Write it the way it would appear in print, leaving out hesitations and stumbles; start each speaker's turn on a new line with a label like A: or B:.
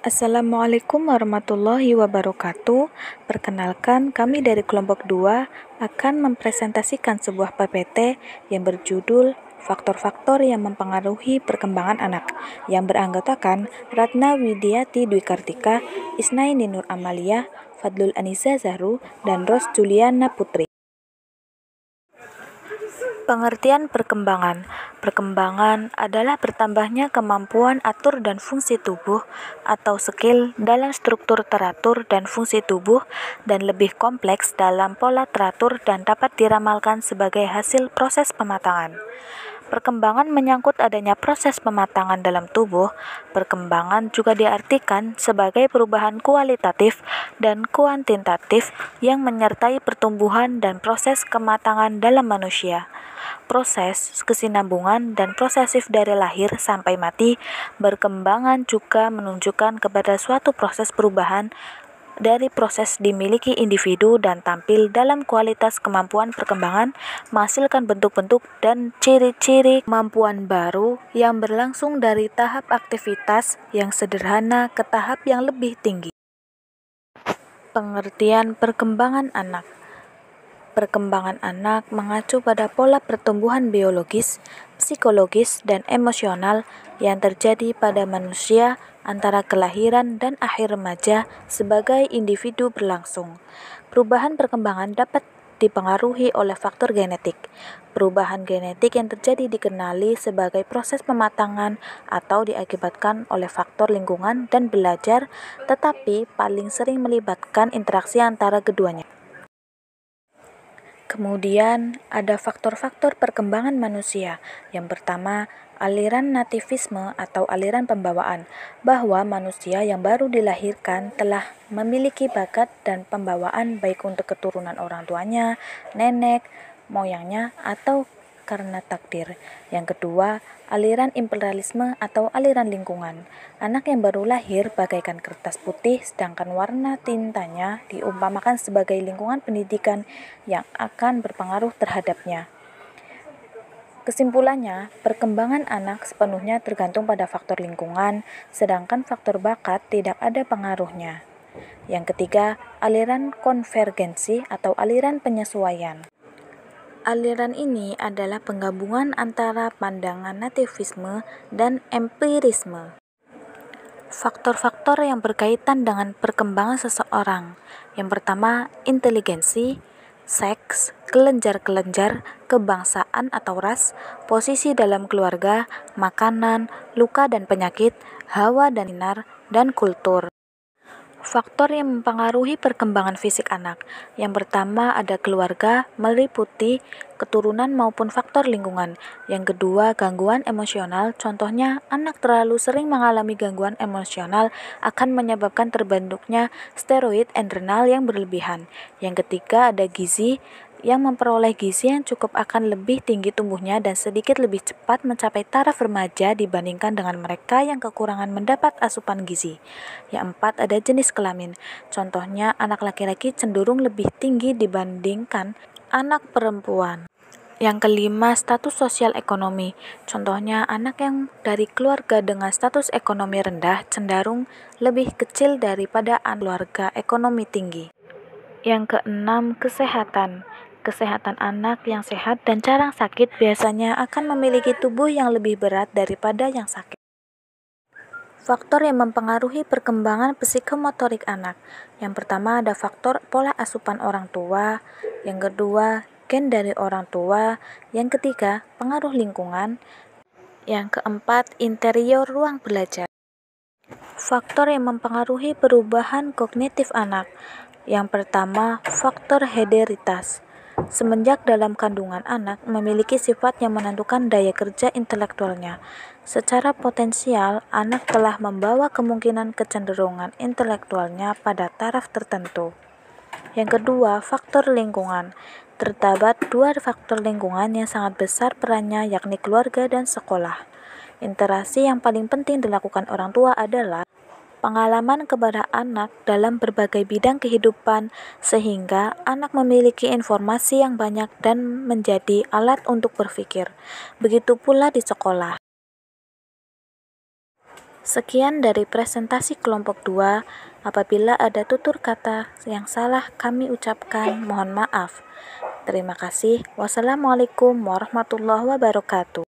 A: Assalamualaikum warahmatullahi wabarakatuh. Perkenalkan, kami dari kelompok 2 akan mempresentasikan sebuah PPT yang berjudul Faktor-faktor yang mempengaruhi perkembangan anak, yang beranggotakan Ratna Widiati Dwi Kartika, Isnaini Nur Amalia, Fadlul Aniza Zahru, dan Ros Juliana Putri. Pengertian perkembangan. Perkembangan adalah bertambahnya kemampuan atur dan fungsi tubuh atau skill dalam struktur teratur dan fungsi tubuh dan lebih kompleks dalam pola teratur dan dapat diramalkan sebagai hasil proses pematangan. Perkembangan menyangkut adanya proses pematangan dalam tubuh. Perkembangan juga diartikan sebagai perubahan kualitatif dan kuantitatif yang menyertai pertumbuhan dan proses kematangan dalam manusia. Proses kesinambungan dan prosesif dari lahir sampai mati. Berkembangan juga menunjukkan kepada suatu proses perubahan dari proses dimiliki individu dan tampil dalam kualitas kemampuan perkembangan, menghasilkan bentuk-bentuk dan ciri-ciri kemampuan baru yang berlangsung dari tahap aktivitas yang sederhana ke tahap yang lebih tinggi. Pengertian perkembangan anak. Perkembangan anak mengacu pada pola pertumbuhan biologis, psikologis, dan emosional yang terjadi pada manusia antara kelahiran dan akhir remaja sebagai individu berlangsung. Perubahan perkembangan dapat dipengaruhi oleh faktor genetik. Perubahan genetik yang terjadi dikenali sebagai proses pematangan atau diakibatkan oleh faktor lingkungan dan belajar, tetapi paling sering melibatkan interaksi antara keduanya. Kemudian, ada faktor-faktor perkembangan manusia. Yang pertama, aliran nativisme atau aliran pembawaan, bahwa manusia yang baru dilahirkan telah memiliki bakat dan pembawaan baik untuk keturunan orang tuanya, nenek, moyangnya, atau karena takdir. Yang kedua, aliran imperialisme atau aliran lingkungan. Anak yang baru lahir bagaikan kertas putih, sedangkan warna tintanya diumpamakan sebagai lingkungan pendidikan yang akan berpengaruh terhadapnya. Kesimpulannya, perkembangan anak sepenuhnya tergantung pada faktor lingkungan, sedangkan faktor bakat tidak ada pengaruhnya. Yang ketiga, aliran konvergensi atau aliran penyesuaian. Aliran ini adalah penggabungan antara pandangan nativisme dan empirisme. Faktor-faktor yang berkaitan dengan perkembangan seseorang. Yang pertama, inteligensi, seks, kelenjar-kelenjar, kebangsaan atau ras, posisi dalam keluarga, makanan, luka dan penyakit, hawa dan sinar, dan kultur. Faktor yang mempengaruhi perkembangan fisik anak. Yang pertama ada keluarga, meliputi keturunan maupun faktor lingkungan. Yang kedua, gangguan emosional. Contohnya, anak terlalu sering mengalami gangguan emosional akan menyebabkan terbentuknya steroid adrenal yang berlebihan. Yang ketiga, ada gizi. Yang memperoleh gizi yang cukup akan lebih tinggi tumbuhnya dan sedikit lebih cepat mencapai taraf remaja dibandingkan dengan mereka yang kekurangan mendapat asupan gizi. Yang empat, ada jenis kelamin. Contohnya, anak laki-laki cenderung lebih tinggi dibandingkan anak perempuan. Yang kelima, status sosial ekonomi. Contohnya, anak yang dari keluarga dengan status ekonomi rendah cenderung lebih kecil daripada keluarga ekonomi tinggi. Yang keenam, kesehatan. Kesehatan anak yang sehat dan jarang sakit biasanya akan memiliki tubuh yang lebih berat daripada yang sakit. Faktor yang mempengaruhi perkembangan psikomotorik anak. Yang pertama ada faktor pola asupan orang tua. Yang kedua, gen dari orang tua. Yang ketiga, pengaruh lingkungan. Yang keempat, interior ruang belajar. Faktor yang mempengaruhi perubahan kognitif anak. Yang pertama, faktor hereditaritas. Semenjak dalam kandungan, anak memiliki sifat yang menentukan daya kerja intelektualnya. Secara potensial, anak telah membawa kemungkinan kecenderungan intelektualnya pada taraf tertentu. Yang kedua, faktor lingkungan. Terdapat dua faktor lingkungan yang sangat besar perannya, yakni keluarga dan sekolah. Interaksi yang paling penting dilakukan orang tua adalah pengalaman kepada anak dalam berbagai bidang kehidupan, sehingga anak memiliki informasi yang banyak dan menjadi alat untuk berpikir. Begitu pula di sekolah. Sekian dari presentasi kelompok 2. Apabila ada tutur kata yang salah kami ucapkan, mohon maaf. Terima kasih. Wassalamualaikum warahmatullahi wabarakatuh.